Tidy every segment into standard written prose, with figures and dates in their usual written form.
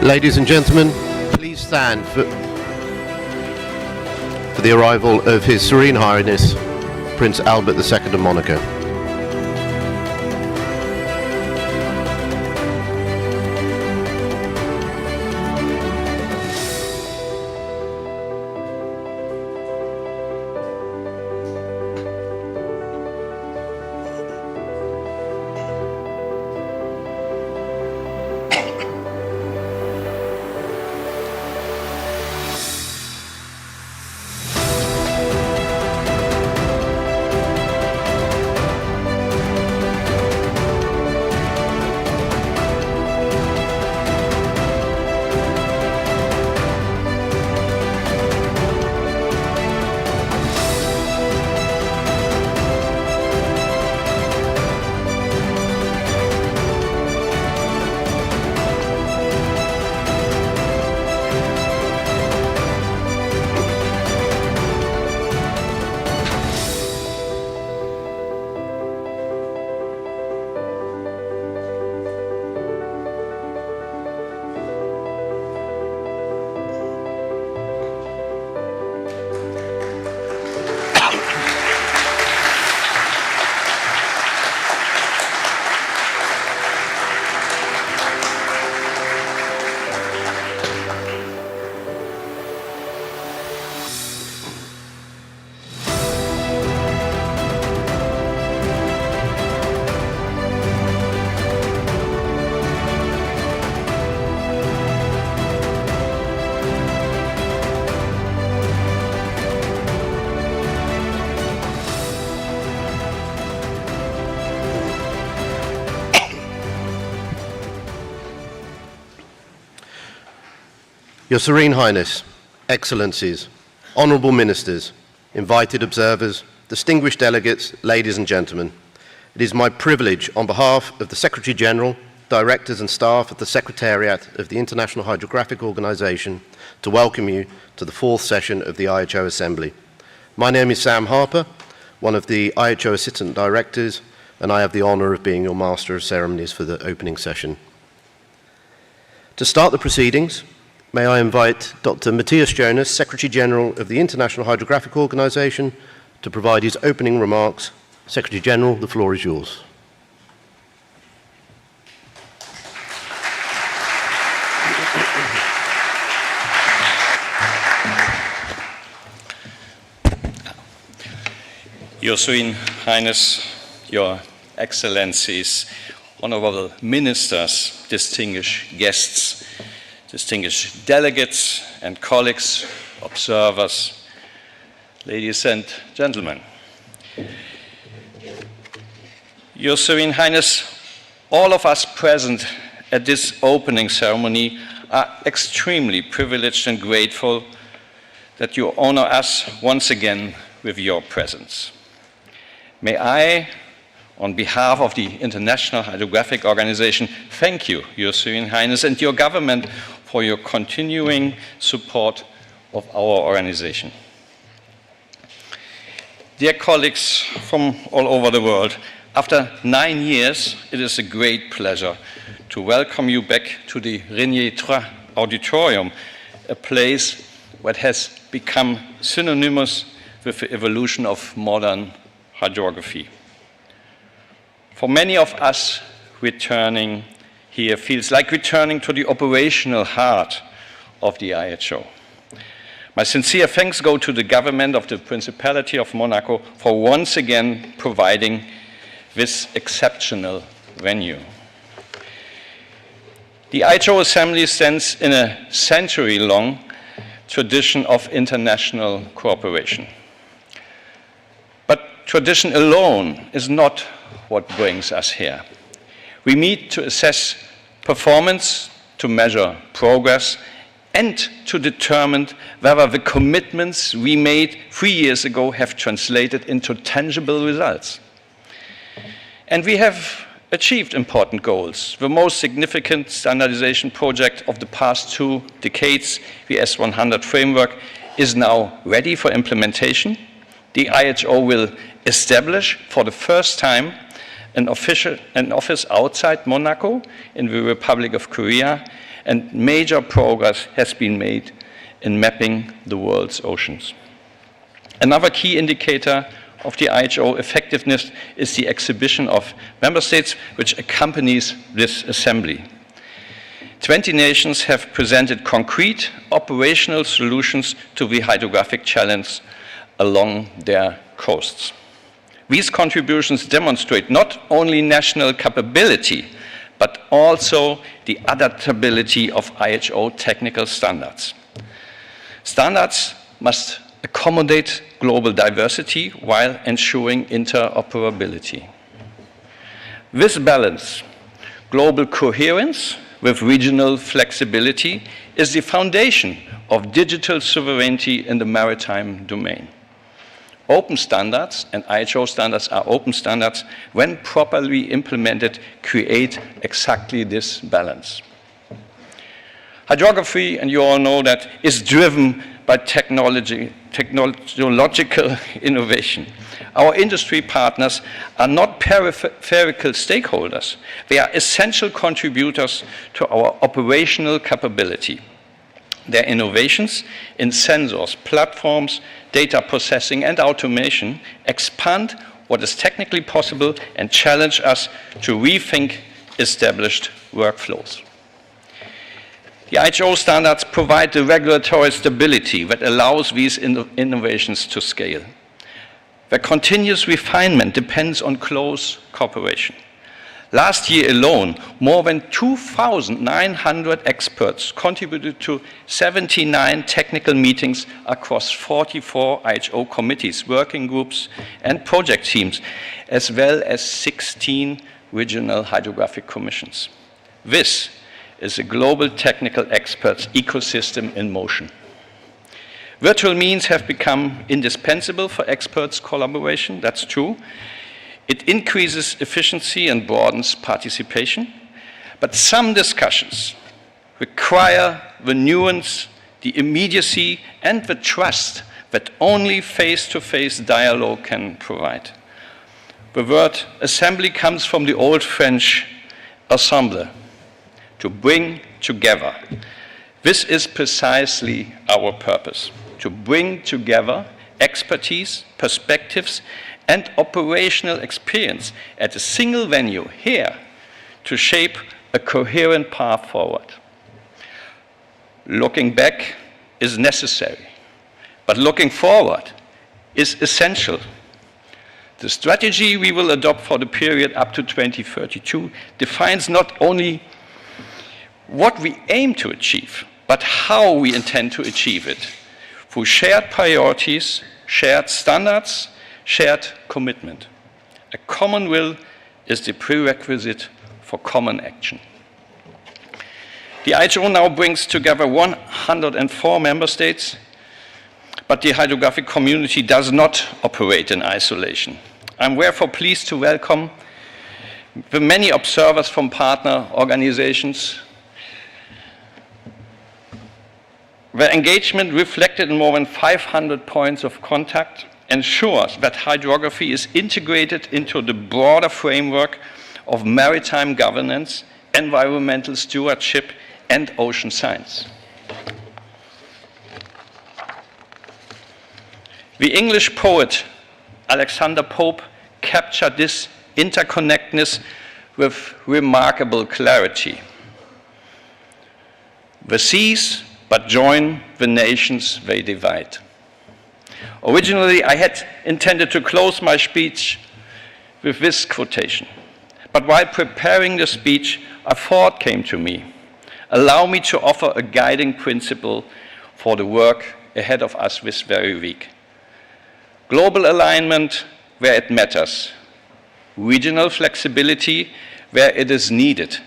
Ladies and gentlemen, please stand for the arrival of His Serene Highness, Prince Albert II of Monaco. Your Serene Highness, Excellencies, Honourable Ministers, invited observers, distinguished delegates, ladies and gentlemen, it is my privilege on behalf of the Secretary-General, Directors and staff of the Secretariat of the International Hydrographic Organisation to welcome you to the fourth session of the IHO Assembly. My name is Sam Harper, one of the IHO Assistant Directors, and I have the honour of being your Master of Ceremonies for the opening session. To start the proceedings, may I invite Dr. Matthias Jonas, Secretary-General of the International Hydrographic Organisation, to provide his opening remarks. Secretary-General, the floor is yours. Your Serene Highness, Your Excellencies, Honourable Ministers, distinguished guests, distinguished delegates and colleagues, observers, ladies and gentlemen. Your Serene Highness, all of us present at this opening ceremony are extremely privileged and grateful that you honor us once again with your presence. May I, on behalf of the International Hydrographic Organization, thank you, Your Serene Highness, and your government for your continuing support of our organization. Dear colleagues from all over the world, after 9 years, it is a great pleasure to welcome you back to the Renier III Auditorium, a place that has become synonymous with the evolution of modern hydrography. For many of us, returning here feels like returning to the operational heart of the IHO. My sincere thanks go to the government of the Principality of Monaco for once again providing this exceptional venue. The IHO Assembly stands in a century-long tradition of international cooperation. But tradition alone is not what brings us here. We meet to assess performance, to measure progress, and to determine whether the commitments we made 3 years ago have translated into tangible results. And we have achieved important goals. The most significant standardization project of the past 2 decades, the S100 framework, is now ready for implementation. The IHO will establish for the first time an office outside Monaco in the Republic of Korea, and major progress has been made in mapping the world's oceans. Another key indicator of the IHO effectiveness is the exhibition of member states which accompanies this assembly. 20 nations have presented concrete operational solutions to the hydrographic challenge along their coasts. These contributions demonstrate not only national capability, but also the adaptability of IHO technical standards. Standards must accommodate global diversity while ensuring interoperability. This balance, global coherence with regional flexibility, is the foundation of digital sovereignty in the maritime domain. Open standards, and IHO standards are open standards, when properly implemented, create exactly this balance. Hydrography, and you all know that, is driven by technological innovation. Our industry partners are not peripheral stakeholders. They are essential contributors to our operational capability. Their innovations in sensors, platforms, data processing, and automation expand what is technically possible and challenge us to rethink established workflows. The IHO standards provide the regulatory stability that allows these innovations to scale. The continuous refinement depends on close cooperation. Last year alone, more than 2,900 experts contributed to 79 technical meetings across 44 IHO committees, working groups, and project teams, as well as 16 regional hydrographic commissions. This is a global technical experts ecosystem in motion. Virtual means have become indispensable for experts' collaboration, that's true. It increases efficiency and broadens participation, but some discussions require the nuance, the immediacy, and the trust that only face-to-face dialogue can provide. The word assembly comes from the old French ensemble, to bring together. This is precisely our purpose, to bring together expertise, perspectives, and operational experience at a single venue here to shape a coherent path forward. Looking back is necessary, but looking forward is essential. The strategy we will adopt for the period up to 2032 defines not only what we aim to achieve, but how we intend to achieve it, through shared priorities, shared standards, shared commitment. A common will is the prerequisite for common action. The IHO now brings together 104 member states, but the hydrographic community does not operate in isolation. I'm therefore pleased to welcome the many observers from partner organizations. Their engagement, reflected in more than 500 points of contact, ensures that hydrography is integrated into the broader framework of maritime governance, environmental stewardship, and ocean science. The English poet Alexander Pope captured this interconnectedness with remarkable clarity. The seas but join, the nations they divide. Originally, I had intended to close my speech with this quotation. But while preparing the speech, a thought came to me. Allow me to offer a guiding principle for the work ahead of us this very week. Global alignment where it matters, regional flexibility where it is needed,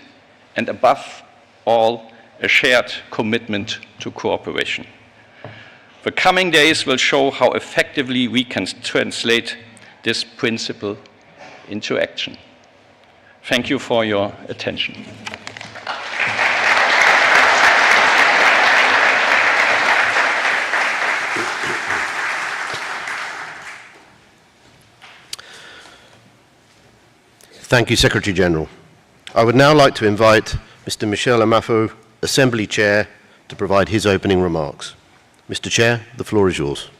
and above all, a shared commitment to cooperation. The coming days will show how effectively we can translate this principle into action. Thank you for your attention. Thank you, Secretary General. I would now like to invite Mr. Michel Amafo, Assembly Chair, to provide his opening remarks. Mr. Chair, the floor is yours.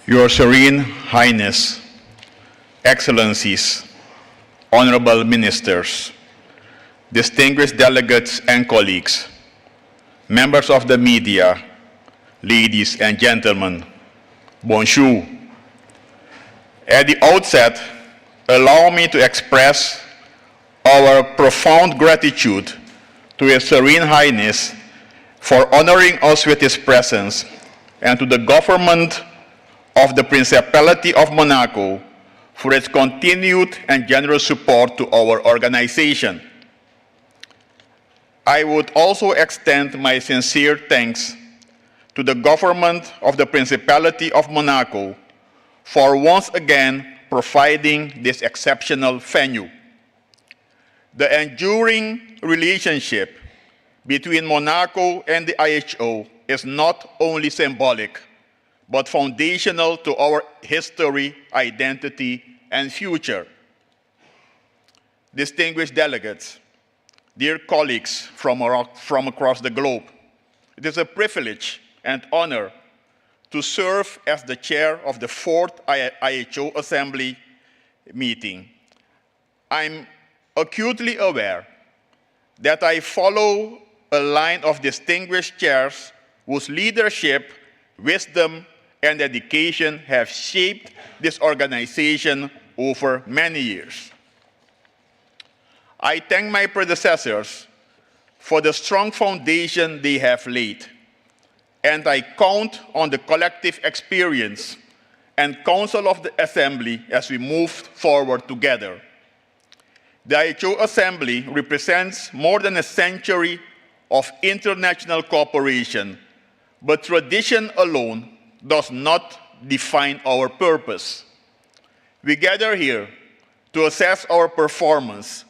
Your Serene Highness, Excellencies, Honorable Ministers, distinguished delegates and colleagues, members of the media, ladies and gentlemen, bonjour. At the outset, allow me to express our profound gratitude to His Serene Highness for honoring us with his presence, and to the government of the Principality of Monaco for its continued and generous support to our organization. I would also extend my sincere thanks to the government of the Principality of Monaco for once again providing this exceptional venue. The enduring relationship between Monaco and the IHO is not only symbolic, but foundational to our history, identity, and future. Distinguished delegates, dear colleagues from across the globe, it is a privilege and honor to serve as the chair of the 4th IHO Assembly meeting. I'm acutely aware that I follow a line of distinguished chairs whose leadership, wisdom, and dedication have shaped this organization over many years. I thank my predecessors for the strong foundation they have laid, and I count on the collective experience and counsel of the Assembly as we move forward together. The IHO Assembly represents more than a century of international cooperation, but tradition alone does not define our purpose. We gather here to assess our performance,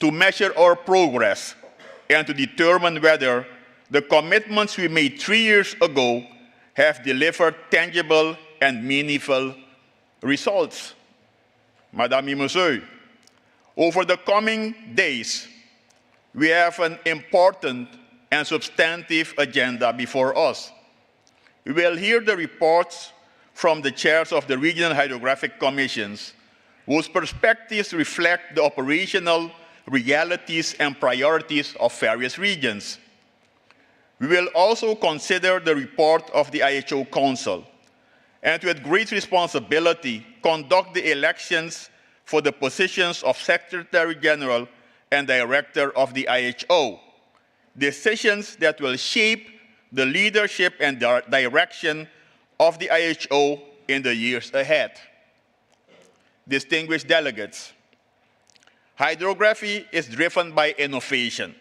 to measure our progress, and to determine whether the commitments we made 3 years ago have delivered tangible and meaningful results. Madame et Monsieur, over the coming days, we have an important and substantive agenda before us. We will hear the reports from the chairs of the Regional Hydrographic Commissions, whose perspectives reflect the operational realities and priorities of various regions. We will also consider the report of the IHO Council, and with great responsibility, conduct the elections for the positions of Secretary General and Director of the IHO, decisions that will shape the leadership and direction of the IHO in the years ahead. Distinguished delegates, hydrography is driven by innovation.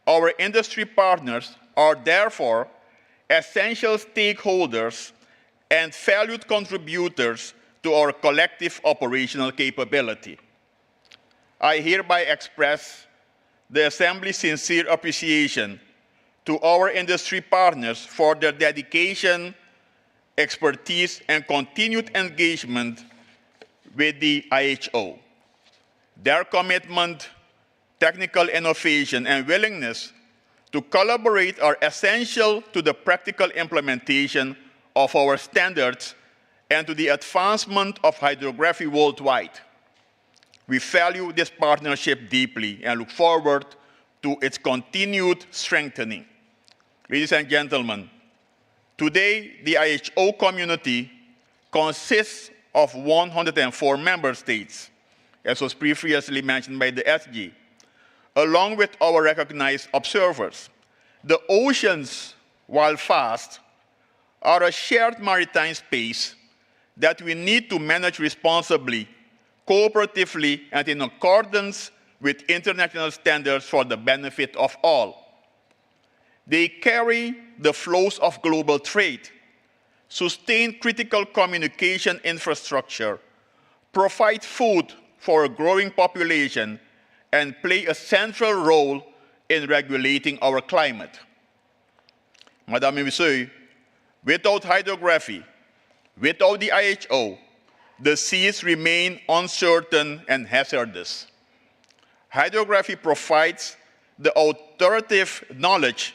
Our industry partners are therefore essential stakeholders and valued contributors to our collective operational capability. I hereby express the Assembly's sincere appreciation to our industry partners for their dedication, expertise, and continued engagement with the IHO. Their commitment, technical innovation, and willingness to collaborate are essential to the practical implementation of our standards and to the advancement of hydrography worldwide. We value this partnership deeply and look forward to its continued strengthening. Ladies and gentlemen, today the IHO community consists of 104 member states, as was previously mentioned by the SG, along with our recognized observers. The oceans, while vast, are a shared maritime space that we need to manage responsibly, cooperatively, and in accordance with international standards for the benefit of all. They carry the flows of global trade, sustain critical communication infrastructure, provide food for a growing population, and play a central role in regulating our climate. Madame et Messieurs, without hydrography, without the IHO, the seas remain uncertain and hazardous. Hydrography provides the authoritative knowledge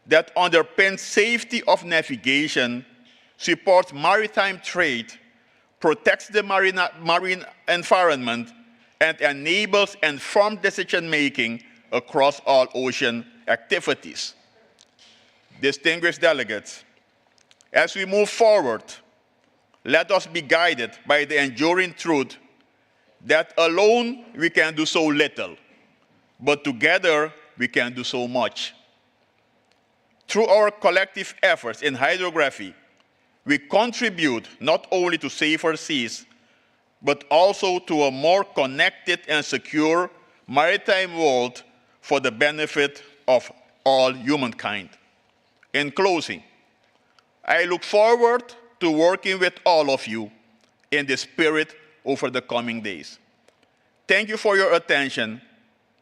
that underpins safety of navigation, supports maritime trade, protects the marine environment, and enables informed decision-making across all ocean activities. Distinguished delegates, as we move forward, let us be guided by the enduring truth that alone we can do so little, but together we can do so much. Through our collective efforts in hydrography, we contribute not only to safer seas, but also to a more connected and secure maritime world for the benefit of all humankind. In closing, I look forward to working with all of you in this spirit over the coming days. Thank you for your attention,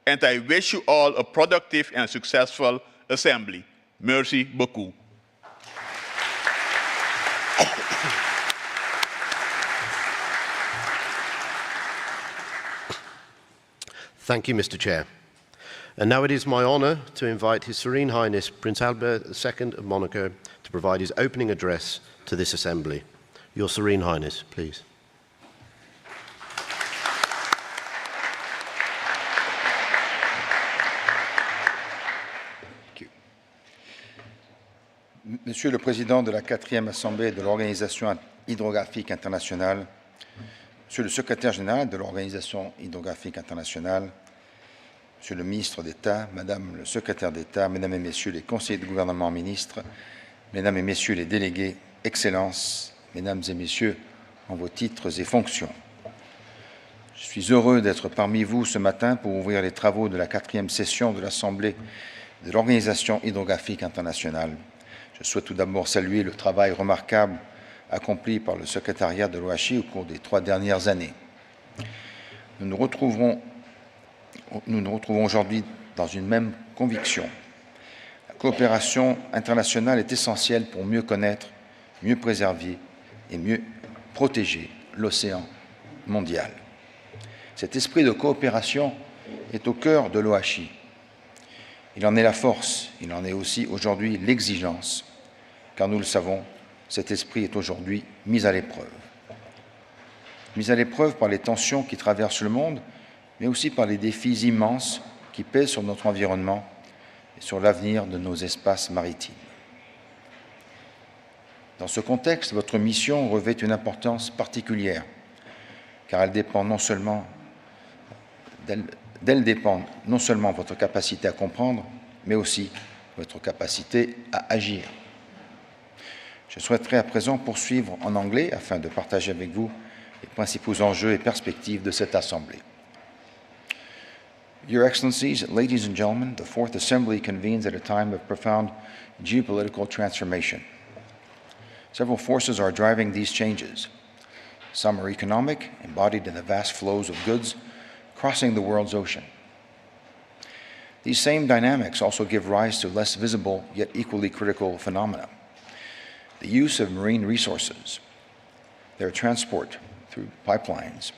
and I wish you all a productive and successful assembly. Merci beaucoup. Thank you, Mr. Chair. And now it is my honour to invite His Serene Highness Prince Albert II of Monaco to provide his opening address to this Assembly. Your Serene Highness, please. Monsieur le Président de la 4e Assemblée de l'Organisation hydrographique internationale, Monsieur le Secrétaire général de l'Organisation hydrographique internationale, Monsieur le Ministre d'État, Madame le Secrétaire d'État, Mesdames et Messieurs les conseillers de gouvernement ministres, Mesdames et Messieurs les délégués, Excellences, Mesdames et Messieurs en vos titres et fonctions. Je suis heureux d'être parmi vous ce matin pour ouvrir les travaux de la 4e session de l'Assemblée de l'Organisation hydrographique internationale. Je souhaite tout d'abord saluer le travail remarquable accompli par le secrétariat de l'OHI au cours des 3 dernières années. Nous nous retrouvons aujourd'hui dans une même conviction. La coopération internationale est essentielle pour mieux connaître, mieux préserver et mieux protéger l'océan mondial. Cet esprit de coopération est au cœur de l'OHI. Il en est la force, il en est aussi aujourd'hui l'exigence, car nous le savons, cet esprit est aujourd'hui mis à l'épreuve. Mis à l'épreuve par les tensions qui traversent le monde, mais aussi par les défis immenses qui pèsent sur notre environnement et sur l'avenir de nos espaces maritimes. Dans ce contexte, votre mission revêt une importance particulière, car elle dépend non seulement d'elle dépend non seulement votre capacité à comprendre, mais aussi votre capacité à agir. Je souhaiterais à présent poursuivre en anglais afin de partager avec vous les principaux enjeux et perspectives de cette Assemblée. Your Excellencies, ladies and gentlemen, the Fourth Assembly convenes at a time of profound geopolitical transformation. Several forces are driving these changes. Some are economic, embodied in the vast flows of goods crossing the world's ocean. These same dynamics also give rise to less visible yet equally critical phenomena. The use of marine resources, their transport through pipelines,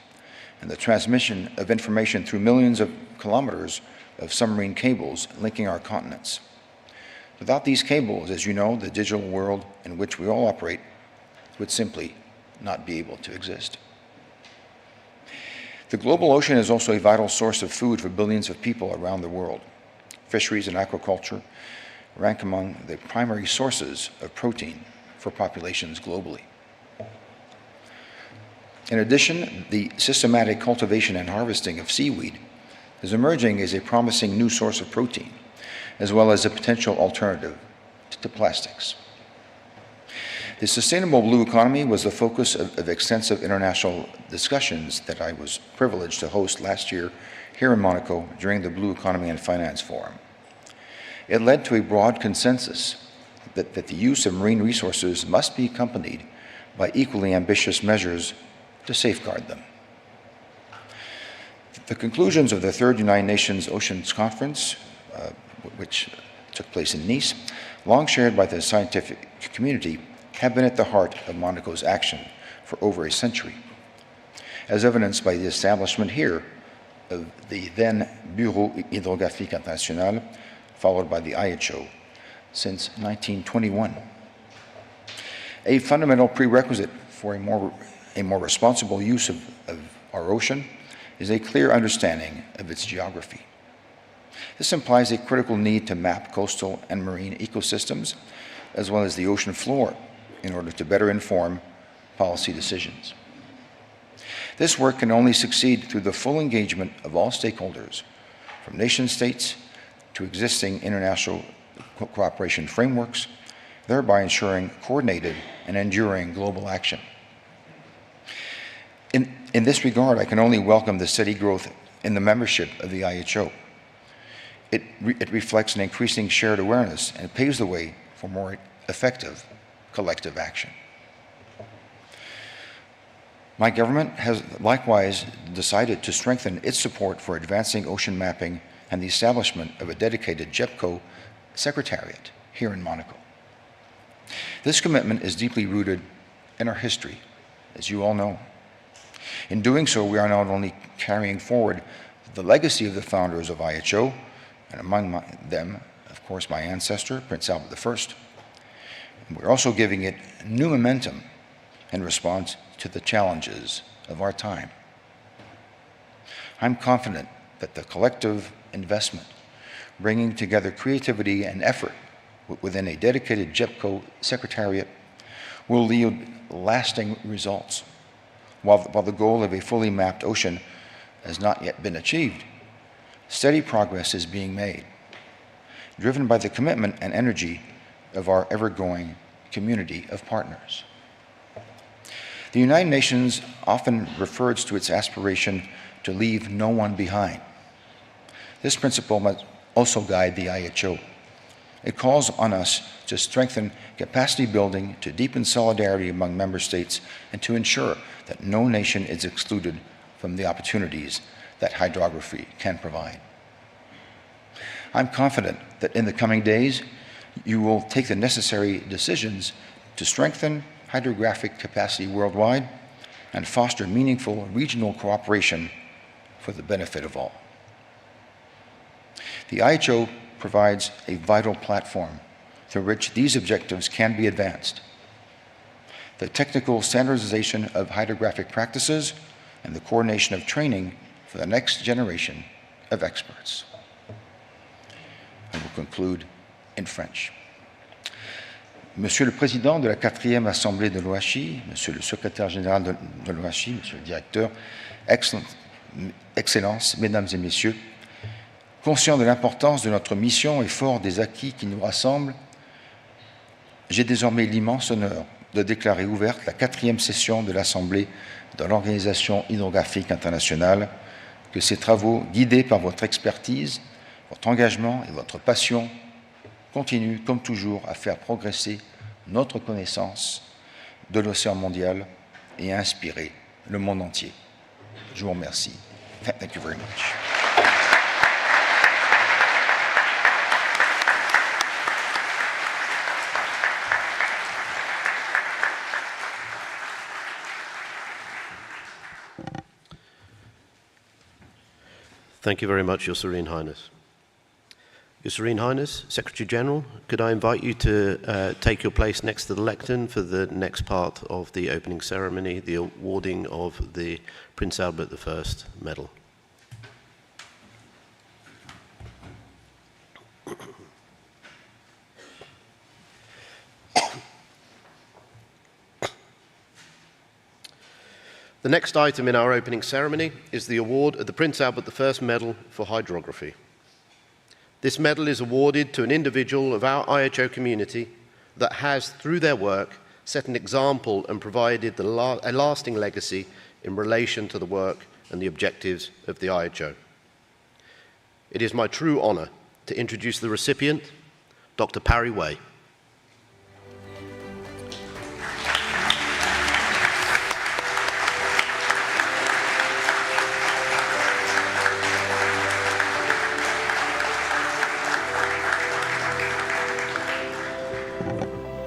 and the transmission of information through millions of kilometers of submarine cables linking our continents. Without these cables, as you know, the digital world in which we all operate would simply not be able to exist. The global ocean is also a vital source of food for billions of people around the world. Fisheries and aquaculture rank among the primary sources of protein for populations globally. In addition, the systematic cultivation and harvesting of seaweed is emerging as a promising new source of protein, as well as a potential alternative to plastics. The sustainable blue economy was the focus of extensive international discussions that I was privileged to host last year here in Monaco during the Blue Economy and Finance Forum. It led to a broad consensus that the use of marine resources must be accompanied by equally ambitious measures to safeguard them. The conclusions of the Third United Nations Oceans Conference which took place in Nice, long shared by the scientific community, have been at the heart of Monaco's action for over a century, as evidenced by the establishment here of the then Bureau Hydrographique International, followed by the IHO, since 1921. A fundamental prerequisite for a more responsible use of our ocean is a clear understanding of its geography. This implies a critical need to map coastal and marine ecosystems, as well as the ocean floor, in order to better inform policy decisions. This work can only succeed through the full engagement of all stakeholders, from nation-states to existing international cooperation frameworks, thereby ensuring coordinated and enduring global action. In this regard, I can only welcome the steady growth in the membership of the IHO. It reflects an increasing shared awareness and it paves the way for more effective collective action. My government has likewise decided to strengthen its support for advancing ocean mapping and the establishment of a dedicated JEPCO secretariat here in Monaco. This commitment is deeply rooted in our history, as you all know. In doing so, we are not only carrying forward the legacy of the founders of IHO, and among them, of course, my ancestor, Prince Albert I, and we're also giving it new momentum in response to the challenges of our time. I'm confident that the collective investment, bringing together creativity and effort within a dedicated JEPCO secretariat, will yield lasting results. While the goal of a fully mapped ocean has not yet been achieved, steady progress is being made, driven by the commitment and energy of our ever-growing community of partners. The United Nations often refers to its aspiration to leave no one behind. This principle must also guide the IHO. It calls on us to strengthen capacity building, to deepen solidarity among member states, and to ensure that no nation is excluded from the opportunities that hydrography can provide. I'm confident that in the coming days, you will take the necessary decisions to strengthen hydrographic capacity worldwide and foster meaningful regional cooperation for the benefit of all. The IHO provides a vital platform through which these objectives can be advanced. The technical standardization of hydrographic practices and the coordination of training for the next generation of experts. I will conclude in French. Monsieur le Président de la 4e Assemblée de l'OHI, Monsieur le Secrétaire Général de l'OHI, Monsieur le Directeur, Excellences, Mesdames et Messieurs, conscient de l'importance de notre mission et fort des acquis qui nous rassemblent, j'ai désormais l'immense honneur de déclarer ouverte la 4e session de l'Assemblée de l'Organisation hydrographique internationale, que ces travaux, guidés par votre expertise, votre engagement et votre passion, continuent, comme toujours, à faire progresser notre connaissance de l'océan mondial et à inspirer le monde entier. Je vous remercie. Thank you very much. Thank you very much, Your Serene Highness. Your Serene Highness, Secretary General, could I invite you to take your place next to the lectern for the next part of the opening ceremony, the awarding of the Prince Albert I Medal. The next item in our opening ceremony is the award of the Prince Albert I Medal for Hydrography. This medal is awarded to an individual of our IHO community that has, through their work, set an example and provided a lasting legacy in relation to the work and the objectives of the IHO. It is my true honor to introduce the recipient, Dr. Parry Way.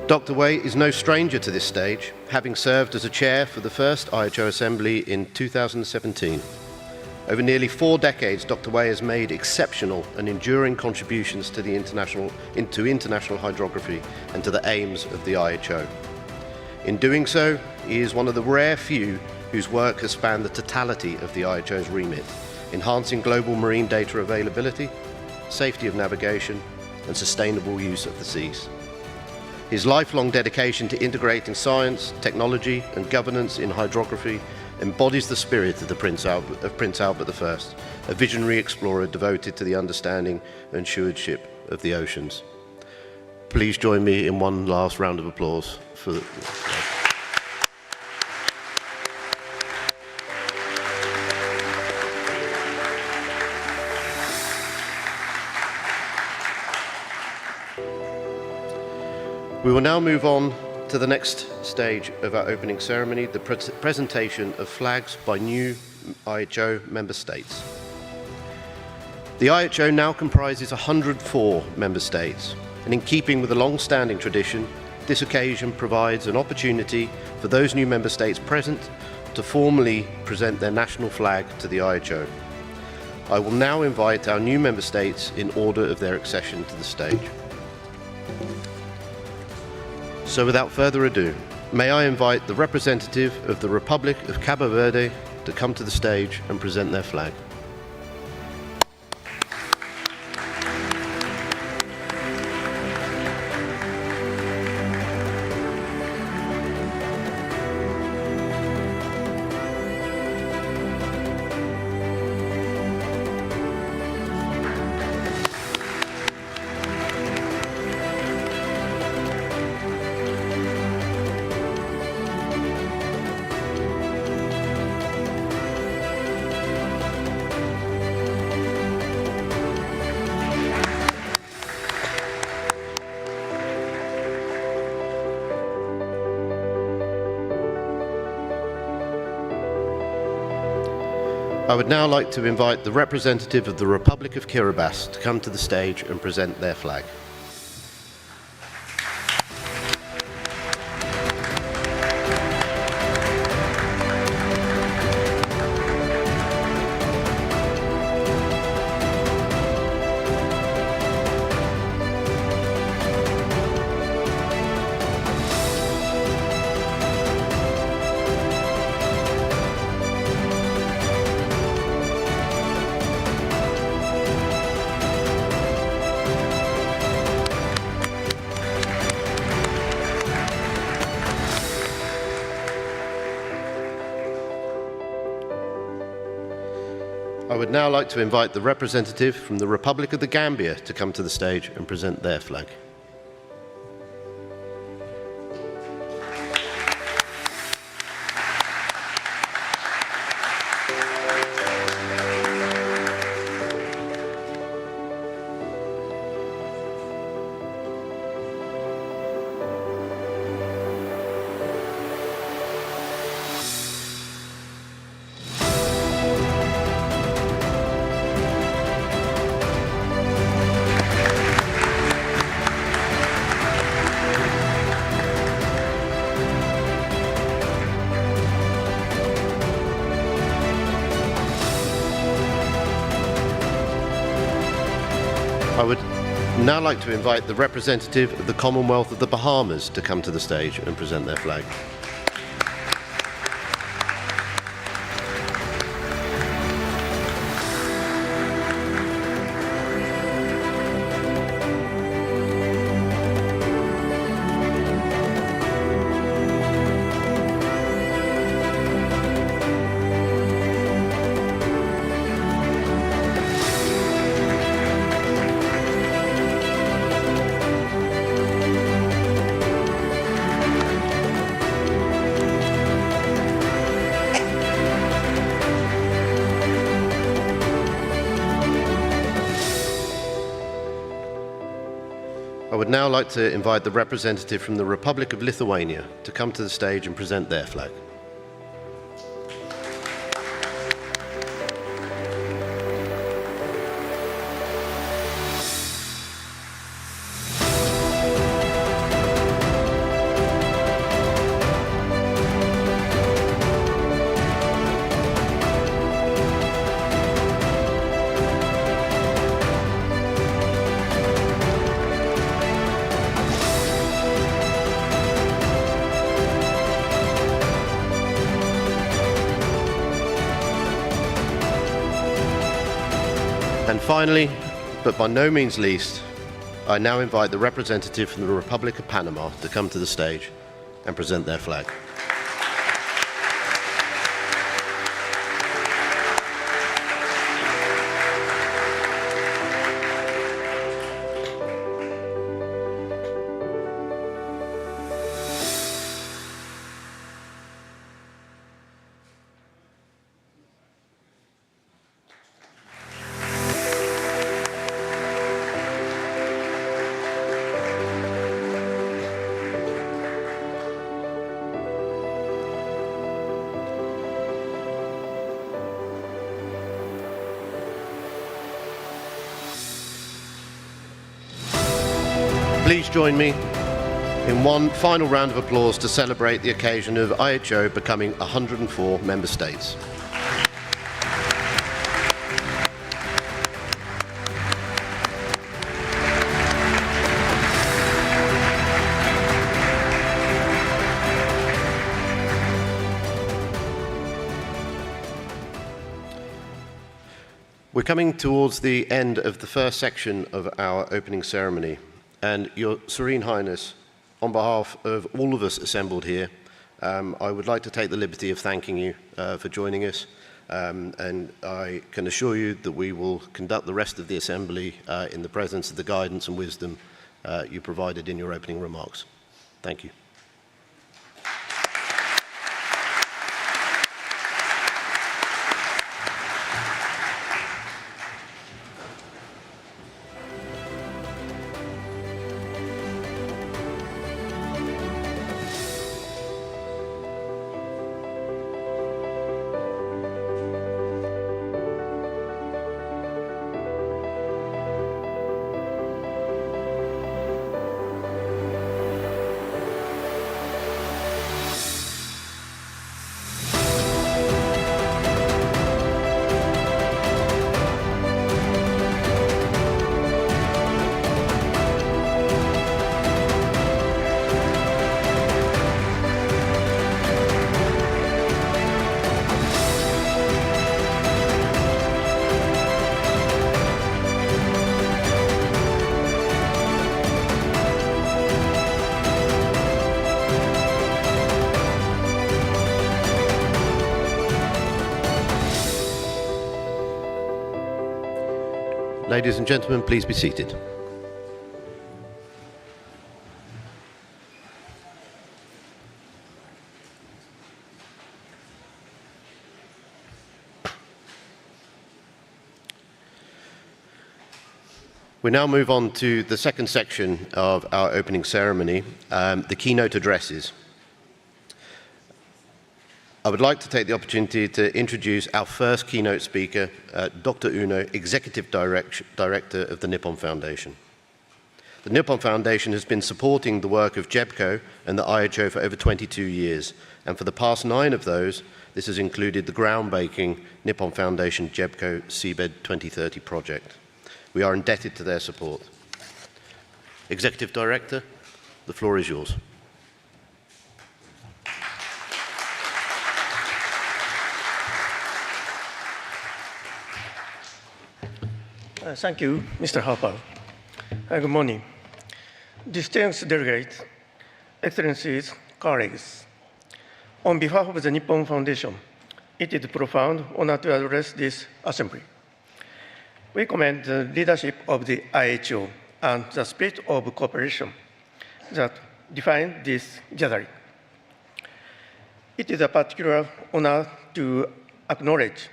Dr. Wei is no stranger to this stage, having served as a chair for the first IHO Assembly in 2017. Over nearly 4 decades, Dr. Wei has made exceptional and enduring contributions to international hydrography and to the aims of the IHO. In doing so, he is one of the rare few whose work has spanned the totality of the IHO's remit, enhancing global marine data availability, safety of navigation, and sustainable use of the seas. His lifelong dedication to integrating science, technology, and governance in hydrography embodies the spirit of Prince Albert I, a visionary explorer devoted to the understanding and stewardship of the oceans. Please join me in one last round of applause for the... We will now move on to the next stage of our opening ceremony, the presentation of flags by new IHO member states. The IHO now comprises 104 member states, and in keeping with a long-standing tradition, this occasion provides an opportunity for those new member states present to formally present their national flag to the IHO. I will now invite our new member states in order of their accession to the stage. So without further ado, may I invite the representative of the Republic of Cabo Verde to come to the stage and present their flag. I would now like to invite the representative of the Republic of Kiribati to come to the stage and present their flag. I would now like to invite the representative from the Republic of the Gambia to come to the stage and present their flag. I would now like to invite the representative of the Commonwealth of the Bahamas to come to the stage and present their flag. I would now like to invite the representative from the Republic of Lithuania to come to the stage and present their flag. finally, but by no means least, I now invite the representative from the Republic of Panama to come to the stage and present their flag. Please join me in one final round of applause to celebrate the occasion of IHO becoming 104 member states. We're coming towards the end of the first section of our opening ceremony. And Your Serene Highness, on behalf of all of us assembled here, I would like to take the liberty of thanking you for joining us. And I can assure you that we will conduct the rest of the Assembly in the presence of the guidance and wisdom you provided in your opening remarks. Thank you. Ladies and gentlemen, please be seated. We now move on to the second section of our opening ceremony, the keynote addresses. I would like to take the opportunity to introduce our first keynote speaker, Dr. Uno, Executive Director of the Nippon Foundation. The Nippon Foundation has been supporting the work of JEBCO and the IHO for over 22 years, and for the past 9 of those, this has included the groundbreaking Nippon Foundation JEBCO Seabed 2030 project. We are indebted to their support. Executive Director, the floor is yours. Thank you, Mr. Harper. Good morning. Distinguished delegates, excellencies, colleagues. On behalf of the Nippon Foundation, it is a profound honor to address this assembly. We commend the leadership of the IHO and the spirit of cooperation that define this gathering. It is a particular honor to acknowledge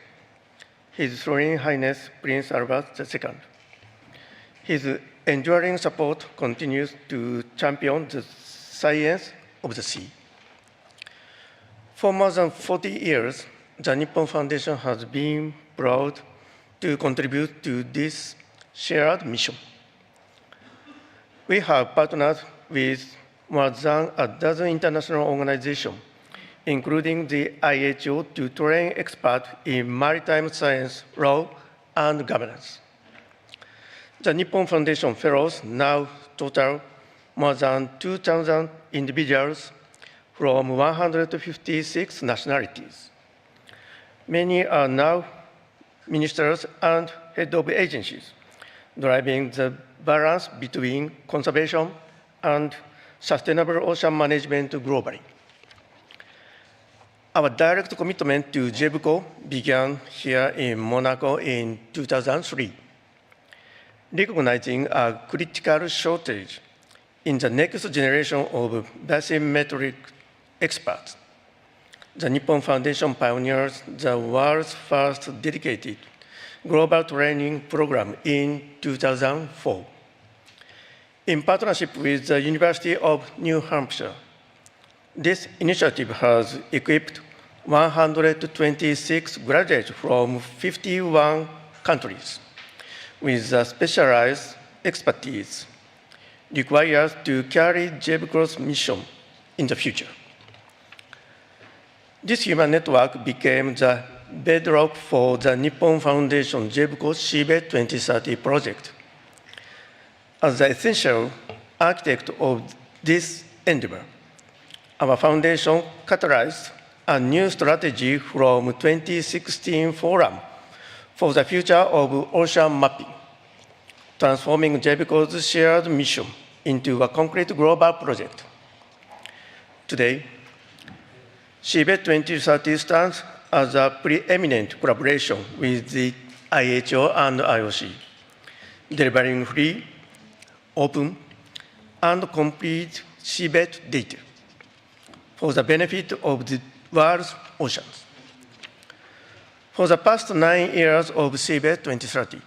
His Serene Highness Prince Albert II. His enduring support continues to champion the science of the sea. For more than 40 years, the Nippon Foundation has been proud to contribute to this shared mission. We have partnered with more than a dozen international organizations, including the IHO, to train experts in maritime science, law, and governance. The Nippon Foundation Fellows now total more than 2,000 individuals from 156 nationalities. Many are now ministers, and head of agencies, driving the balance between conservation and sustainable ocean management globally. Our direct commitment to JEVCO began here in Monaco in 2003, recognizing a critical shortage in the next generation of bathymetric experts. The Nippon Foundation pioneered the world's first dedicated global training program in 2004. In partnership with the University of New Hampshire, this initiative has equipped 126 graduates from 51 countries with the specialized expertise required to carry JEVCO's mission in the future. This human network became the bedrock for the Nippon Foundation JEVCO seabed 2030 project. As the essential architect of this endeavor, our foundation catalyzed a new strategy from 2016 Forum for the Future of Ocean Mapping, transforming JEVCO's shared mission into a concrete global project. Today, seabed 2030 stands as a preeminent collaboration with the IHO and IOC, delivering free, open, and complete seabed data for the benefit of the world's oceans. For the past 9 years of seabed 2030,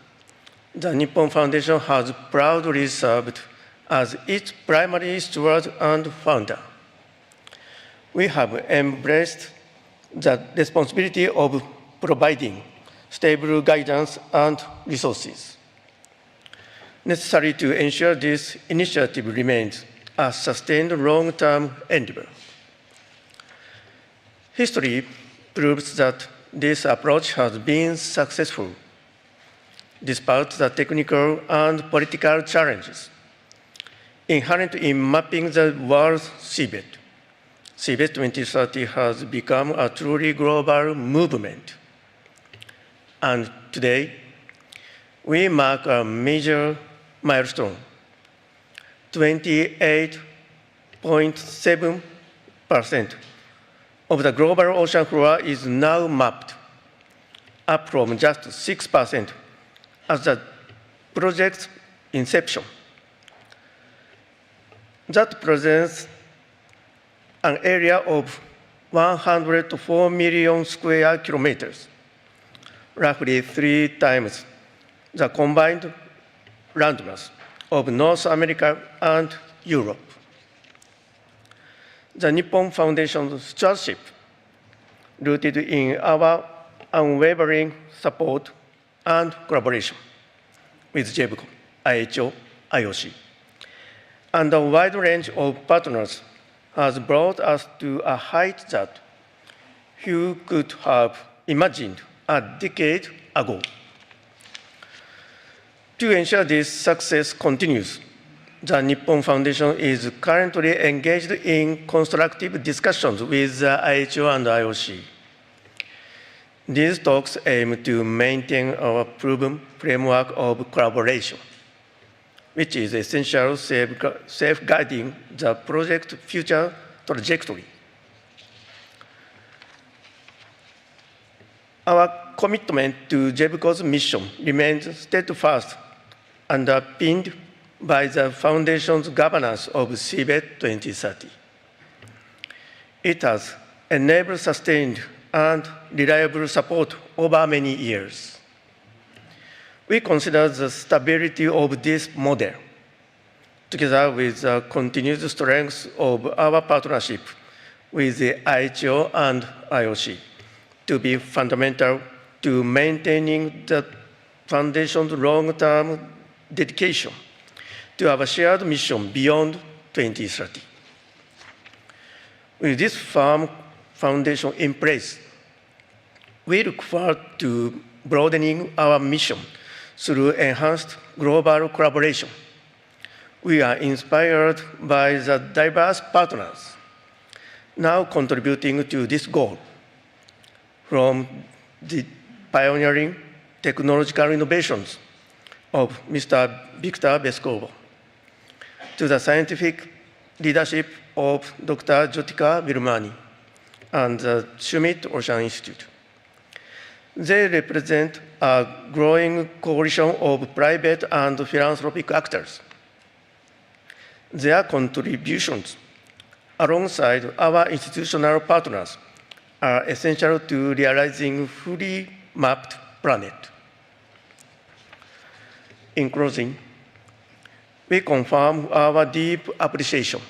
the Nippon Foundation has proudly served as its primary steward and founder. We have embraced the responsibility of providing stable guidance and resources necessary to ensure this initiative remains a sustained long-term endeavor. History proves that this approach has been successful despite the technical and political challenges inherent in mapping the world's seabed. Seabed 2030 has become a truly global movement. And today, we mark a major milestone. 28.7% of the global ocean floor is now mapped, up from just 6% at the project's inception. That presents an area of 104 million square kilometers, roughly 3 times the combined landmass of North America and Europe. The Nippon Foundation's stewardship, rooted in our unwavering support and collaboration with JEVCO, IHO, IOC, and a wide range of partners has brought us to a height that who could have imagined a decade ago. To ensure this success continues, the Nippon Foundation is currently engaged in constructive discussions with the IHO and IOC. These talks aim to maintain our proven framework of collaboration, which is essential safeguarding the project's future trajectory. Our commitment to JEVCO's mission remains steadfast, underpinned by the Foundation's governance of seabed 2030. It has enabled sustained and reliable support over many years. We consider the stability of this model, together with the continued strength of our partnership with the IHO and IOC, to be fundamental to maintaining the Foundation's long-term dedication to our shared mission beyond 2030. With this firm foundation in place, we look forward to broadening our mission through enhanced global collaboration. We are inspired by the diverse partners now contributing to this goal, from the pioneering technological innovations of Mr. Victor Vescovo, to the scientific leadership of Dr. Jyotika Virmani and the Schmidt Ocean Institute. They represent a growing coalition of private and philanthropic actors. Their contributions, alongside our institutional partners, are essential to realizing fully mapped planet. In closing, we confirm our deep appreciation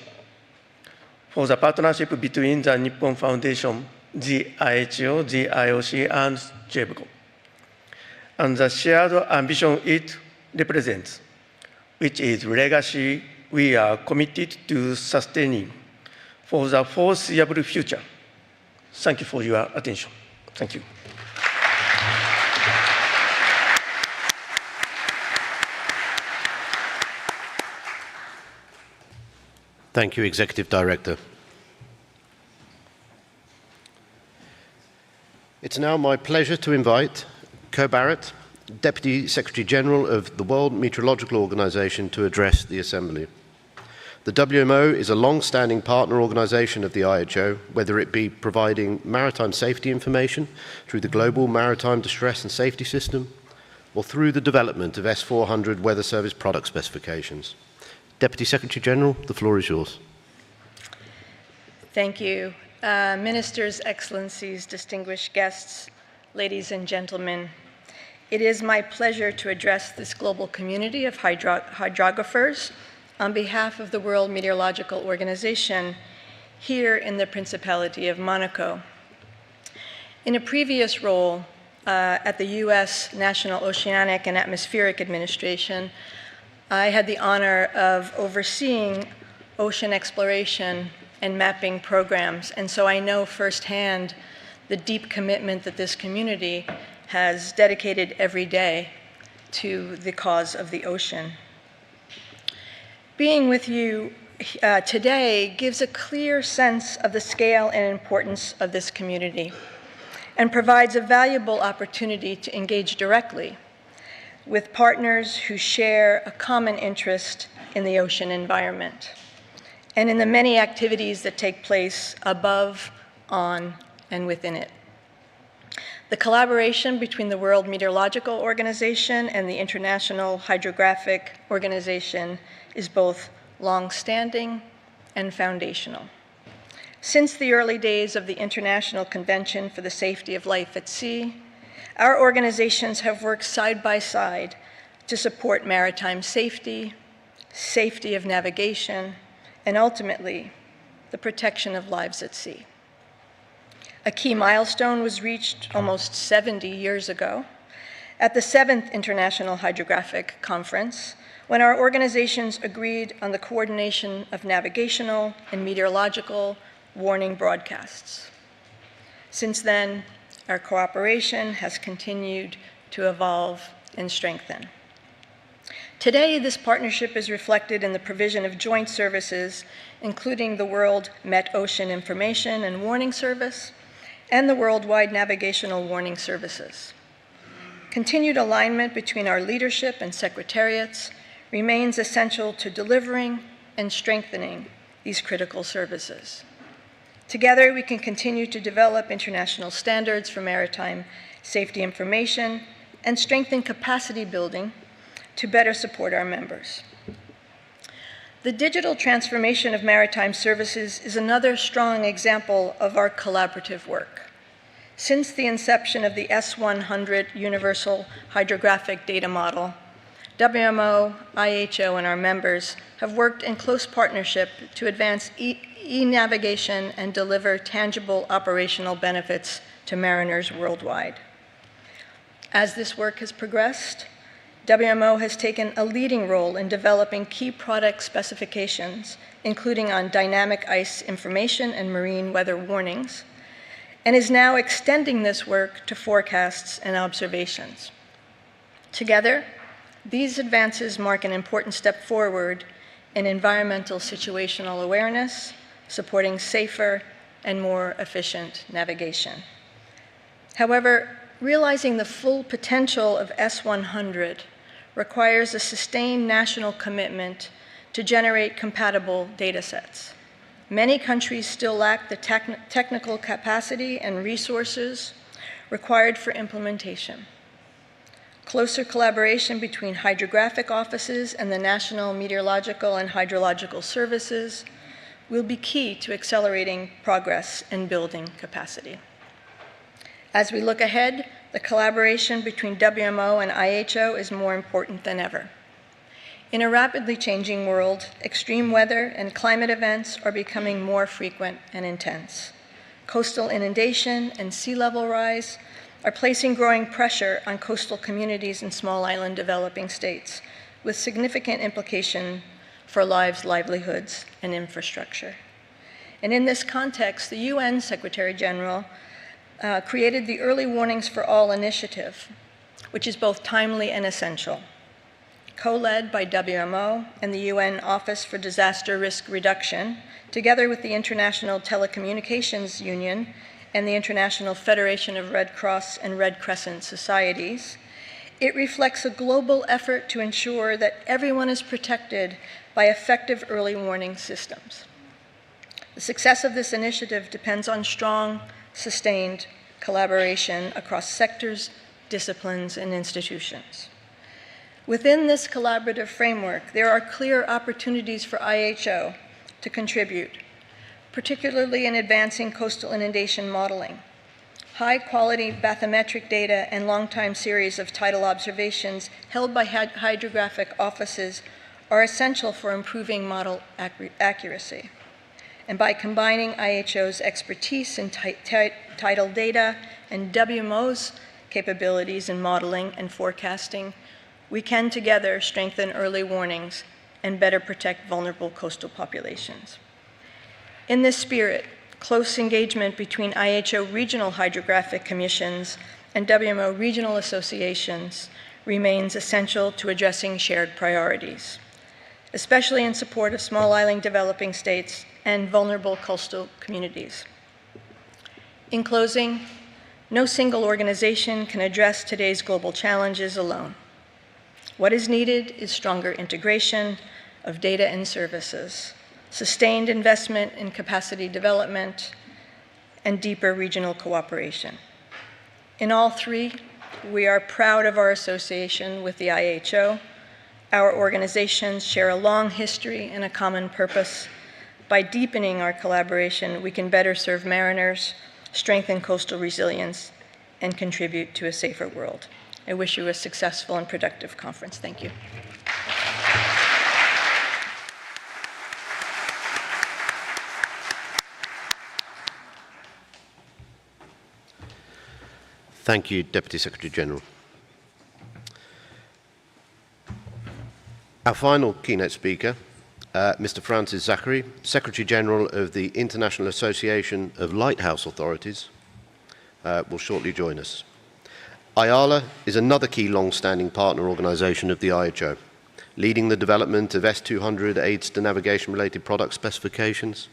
for the partnership between the Nippon Foundation, the IHO, the IOC, and JEVCO, and the shared ambition it represents, which is legacy we are committed to sustaining for the foreseeable future. Thank you for your attention. Thank you. Thank you, Executive Director. It's now my pleasure to invite Co Barrett, Deputy Secretary General of the World Meteorological Organization, to address the Assembly. The WMO is a long-standing partner organization of the IHO, whether it be providing maritime safety information through the Global Maritime Distress and Safety System, or through the development of S400 Weather Service product specifications. Deputy Secretary General, the floor is yours. Thank you. Ministers, Excellencies, distinguished guests, ladies and gentlemen, it is my pleasure to address this global community of hydrographers on behalf of the World Meteorological Organization here in the Principality of Monaco. In a previous role at the U.S. National Oceanic and Atmospheric Administration, I had the honor of overseeing ocean exploration and mapping programs, and so I know firsthand the deep commitment that this community has dedicated every day to the cause of the ocean. Being with you today gives a clear sense of the scale and importance of this community and provides a valuable opportunity to engage directly with partners who share a common interest in the ocean environment and in the many activities that take place above, on, and within it. The collaboration between the World Meteorological Organization and the International Hydrographic Organization is both long-standing and foundational. Since the early days of the International Convention for the Safety of Life at Sea, our organizations have worked side by side to support maritime safety, safety of navigation, and ultimately, the protection of lives at sea. A key milestone was reached almost 70 years ago at the 7th International Hydrographic Conference, when our organizations agreed on the coordination of navigational and meteorological warning broadcasts. Since then, our cooperation has continued to evolve and strengthen. Today, this partnership is reflected in the provision of joint services, including the World Met Ocean Information and Warning Service and the Worldwide Navigational Warning Services. Continued alignment between our leadership and secretariats remains essential to delivering and strengthening these critical services. Together, we can continue to develop international standards for maritime safety information and strengthen capacity building to better support our members. The digital transformation of maritime services is another strong example of our collaborative work. Since the inception of the S100 Universal Hydrographic Data Model, WMO, IHO, and our members have worked in close partnership to advance e-navigation and deliver tangible operational benefits to mariners worldwide. As this work has progressed, WMO has taken a leading role in developing key product specifications, including on dynamic ice information and marine weather warnings, and is now extending this work to forecasts and observations. Together, these advances mark an important step forward in environmental situational awareness, supporting safer and more efficient navigation. However, realizing the full potential of S100 requires a sustained national commitment to generate compatible data sets. Many countries still lack the technical capacity and resources required for implementation. Closer collaboration between hydrographic offices and the National Meteorological and Hydrological Services will be key to accelerating progress and building capacity. As we look ahead, the collaboration between WMO and IHO is more important than ever. In a rapidly changing world, extreme weather and climate events are becoming more frequent and intense. Coastal inundation and sea level rise are placing growing pressure on coastal communities in small island developing states, with significant implication for lives, livelihoods, and infrastructure. And in this context, the UN Secretary General created the Early Warnings for All initiative, which is both timely and essential. Co-led by WMO and the UN Office for Disaster Risk Reduction, together with the International Telecommunications Union and the International Federation of Red Cross and Red Crescent Societies, it reflects a global effort to ensure that everyone is protected by effective early warning systems. The success of this initiative depends on strong, sustained collaboration across sectors, disciplines, and institutions. Within this collaborative framework, there are clear opportunities for IHO to contribute, particularly in advancing coastal inundation modeling. High-quality bathymetric data and long-time series of tidal observations held by hydrographic offices are essential for improving model accuracy. And by combining IHO's expertise in tidal data and WMO's capabilities in modeling and forecasting, we can together strengthen early warnings and better protect vulnerable coastal populations. In this spirit, close engagement between IHO regional hydrographic commissions and WMO regional associations remains essential to addressing shared priorities, especially in support of small island developing states and vulnerable coastal communities. In closing, no single organization can address today's global challenges alone. What is needed is stronger integration of data and services, sustained investment in capacity development, and deeper regional cooperation. In all three, we are proud of our association with the IHO. Our organizations share a long history and a common purpose. By deepening our collaboration, we can better serve mariners, strengthen coastal resilience, and contribute to a safer world. I wish you a successful and productive conference. Thank you. Thank you, Deputy Secretary General. Our final keynote speaker, Mr. Francis Zachary, Secretary General of the International Association of Lighthouse Authorities, will shortly join us. IALA is another key long-standing partner organisation of the IHO, leading the development of S200 aids to navigation-related product specifications.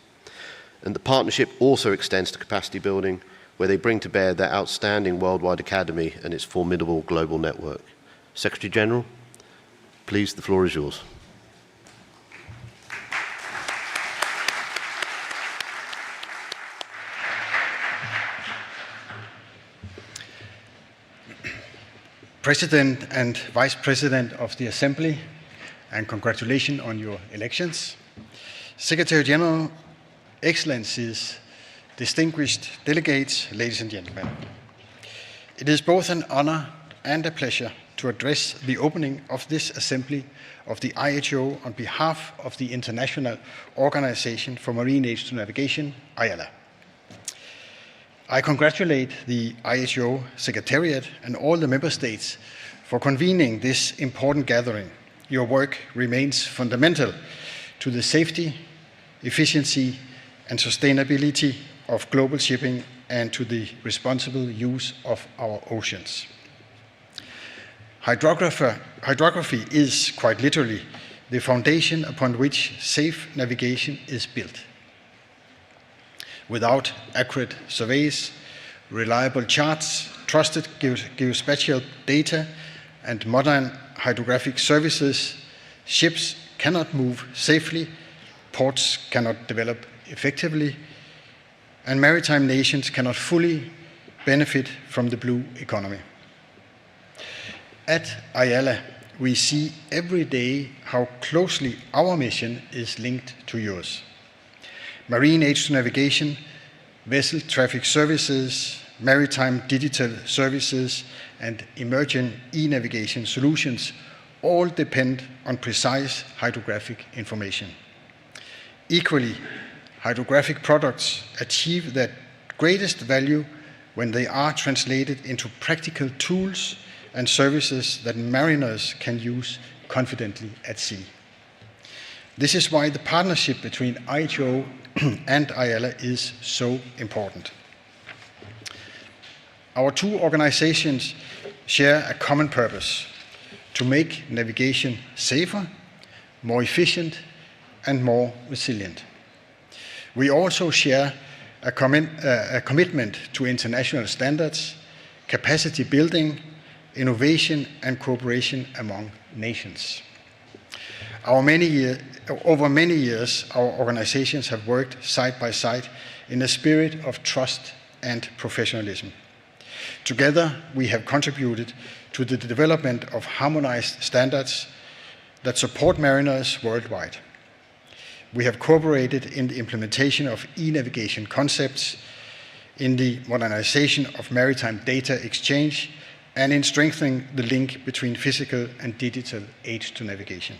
And the partnership also extends to capacity building, where they bring to bear their outstanding worldwide academy and its formidable global network. Secretary General, please, the floor is yours. President and Vice President of the Assembly, and congratulations on your elections. Secretary General, Excellencies, distinguished delegates, ladies and gentlemen. It is both an honor and a pleasure to address the opening of this assembly of the IHO on behalf of the International Organization for Marine Aids to Navigation, IALA. I congratulate the IHO Secretariat and all the member states for convening this important gathering. Your work remains fundamental to the safety, efficiency, and sustainability of global shipping and to the responsible use of our oceans. Hydrography is, quite literally, the foundation upon which safe navigation is built. Without accurate surveys, reliable charts, trusted geospatial data, and modern hydrographic services, ships cannot move safely, ports cannot develop effectively, and maritime nations cannot fully benefit from the blue economy. At IALA, we see every day how closely our mission is linked to yours. Marine H2 navigation, vessel traffic services, maritime digital services, and emerging e-navigation solutions all depend on precise hydrographic information. Equally, hydrographic products achieve their greatest value when they are translated into practical tools and services that mariners can use confidently at sea. This is why the partnership between IHO and IALA is so important. Our two organizations share a common purpose: to make navigation safer, more efficient, and more resilient. We also share a commitment to international standards, capacity building, innovation, and cooperation among nations. Over many years, our organizations have worked side by side in a spirit of trust and professionalism. Together, we have contributed to the development of harmonized standards that support mariners worldwide. We have cooperated in the implementation of e-navigation concepts, in the modernization of maritime data exchange, and in strengthening the link between physical and digital H2 navigation.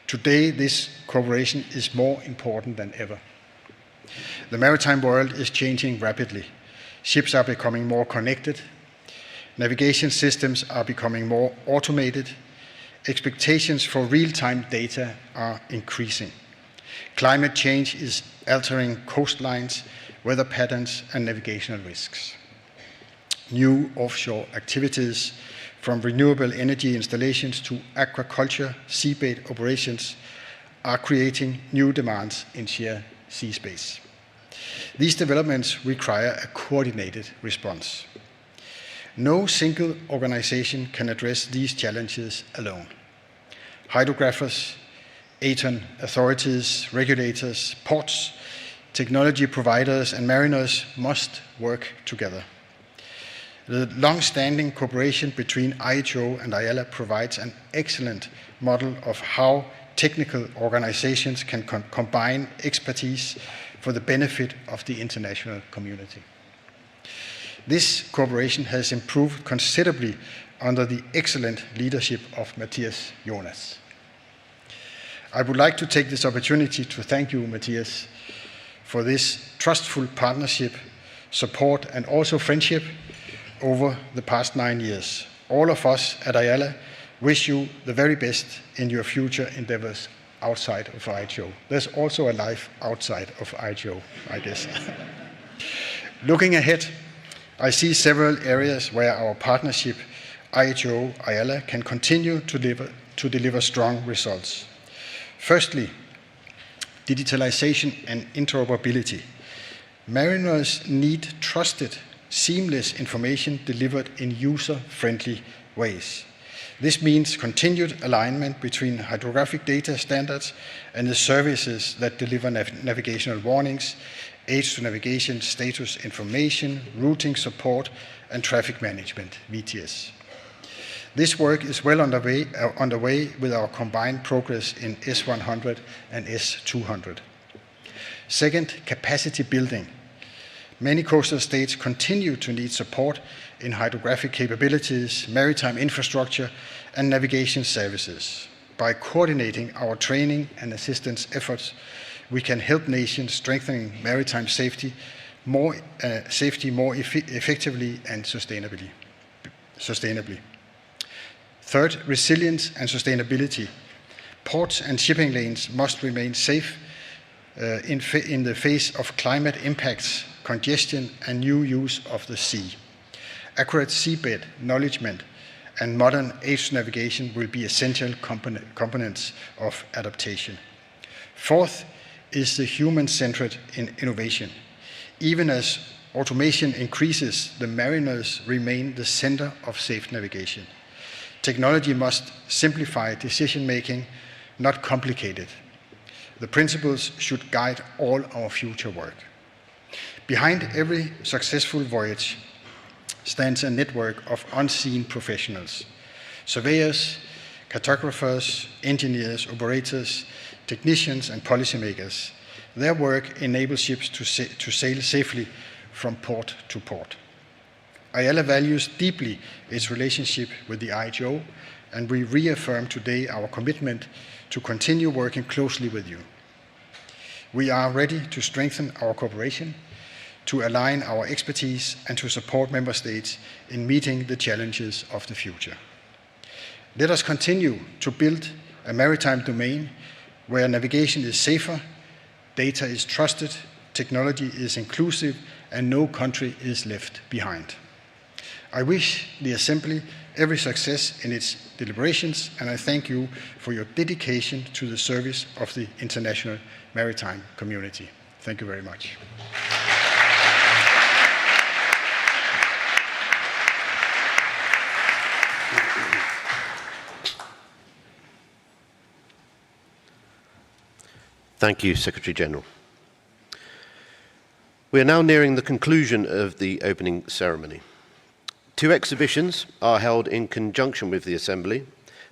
Today, this cooperation is more important than ever. The maritime world is changing rapidly. Ships are becoming more connected. Navigation systems are becoming more automated. Expectations for real-time data are increasing. Climate change is altering coastlines, weather patterns, and navigational risks. New offshore activities, from renewable energy installations to aquaculture, seabed operations, are creating new demands in sheer sea space. These developments require a coordinated response. No single organization can address these challenges alone. Hydrographers, ATON authorities, regulators, ports, technology providers, and mariners must work together. The long-standing cooperation between IHO and IALA provides an excellent model of how technical organizations can combine expertise for the benefit of the international community. This cooperation has improved considerably under the excellent leadership of Matthias Jonas. I would like to take this opportunity to thank you, Matthias, for this trustful partnership, support, and also friendship over the past 9 years. All of us at IALA wish you the very best in your future endeavors outside of IHO. There's also a life outside of IHO, I guess. Looking ahead, I see several areas where our partnership, IHO-IALA, can continue to deliver strong results. Firstly, digitalization and interoperability. Mariners need trusted, seamless information delivered in user-friendly ways. This means continued alignment between hydrographic data standards and the services that deliver navigational warnings, H2 navigation status information, routing support, and traffic management, VTS. This work is well underway with our combined progress in S100 and S200. Second, capacity building. Many coastal states continue to need support in hydrographic capabilities, maritime infrastructure, and navigation services. By coordinating our training and assistance efforts, we can help nations strengthening maritime safety more effectively and sustainably. Third, resilience and sustainability. Ports and shipping lanes must remain safe in the face of climate impacts, congestion, and new use of the sea. Accurate seabed acknowledgement and modern H2 navigation will be essential components of adaptation. Fourth is the human-centered innovation. Even as automation increases, the mariners remain the center of safe navigation. Technology must simplify decision-making, not complicate it. The principles should guide all our future work. Behind every successful voyage stands a network of unseen professionals: surveyors, cartographers, engineers, operators, technicians, and policymakers. Their work enables ships to sail safely from port to port. IALA values deeply its relationship with the IHO, and we reaffirm today our commitment to continue working closely with you. We are ready to strengthen our cooperation, to align our expertise, and to support member states in meeting the challenges of the future. Let us continue to build a maritime domain where navigation is safer, data is trusted, technology is inclusive, and no country is left behind. I wish the Assembly every success in its deliberations, and I thank you for your dedication to the service of the international maritime community. Thank you very much. Thank you, Secretary General. We are now nearing the conclusion of the opening ceremony. Two exhibitions are held in conjunction with the Assembly.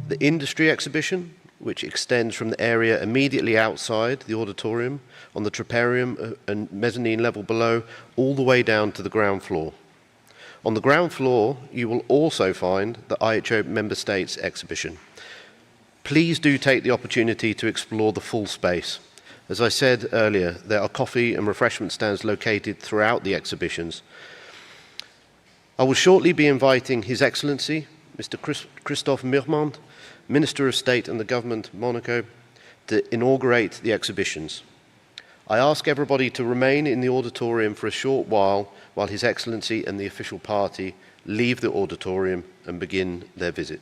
The Industry Exhibition, which extends from the area immediately outside the auditorium on the troparium and mezzanine level below, all the way down to the ground floor. On the ground floor, you will also find the IHO Member States exhibition. Please do take the opportunity to explore the full space. As I said earlier, there are coffee and refreshment stands located throughout the exhibitions. I will shortly be inviting His Excellency, Mr. Christophe Mirmand, Minister of State and the Government of Monaco, to inaugurate the exhibitions. I ask everybody to remain in the auditorium for a short while His Excellency and the official party leave the auditorium and begin their visit.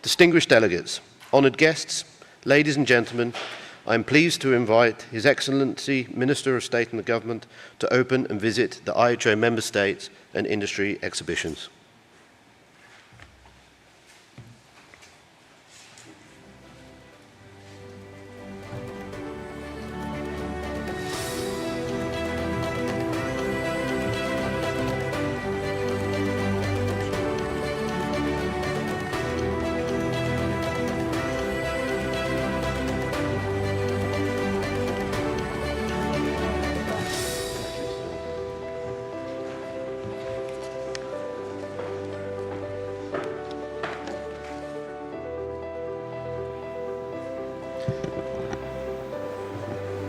Distinguished delegates, honoured guests, ladies and gentlemen, I am pleased to invite His Excellency, Minister of State and the Government, to open and visit the IHO Member States and Industry exhibitions.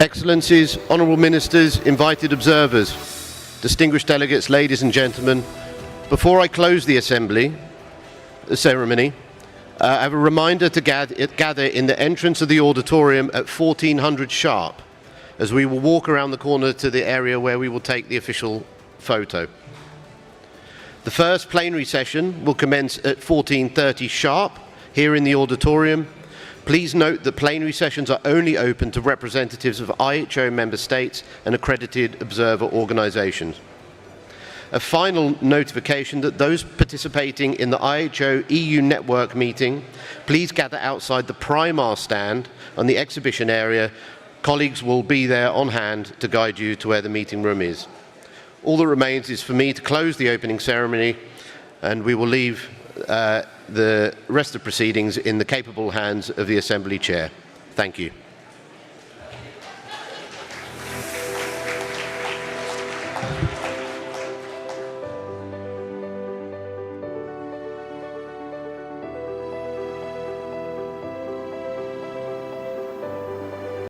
Excellencies, Honourable Ministers, invited observers, distinguished delegates, ladies and gentlemen, before I close the ceremony, I have a reminder to gather in the entrance of the auditorium at 1400 sharp, as we will walk around the corner to the area where we will take the official photo. The first plenary session will commence at 1430 sharp, here in the auditorium. Please note that plenary sessions are only open to representatives of IHO member states and accredited observer organisations. A final notification that those participating in the IHO EU network meeting, please gather outside the Primar stand on the exhibition area. Colleagues will be there on hand to guide you to where the meeting room is. All that remains is for me to close the opening ceremony, and we will leave the rest of proceedings in the capable hands of the Assembly Chair. Thank you.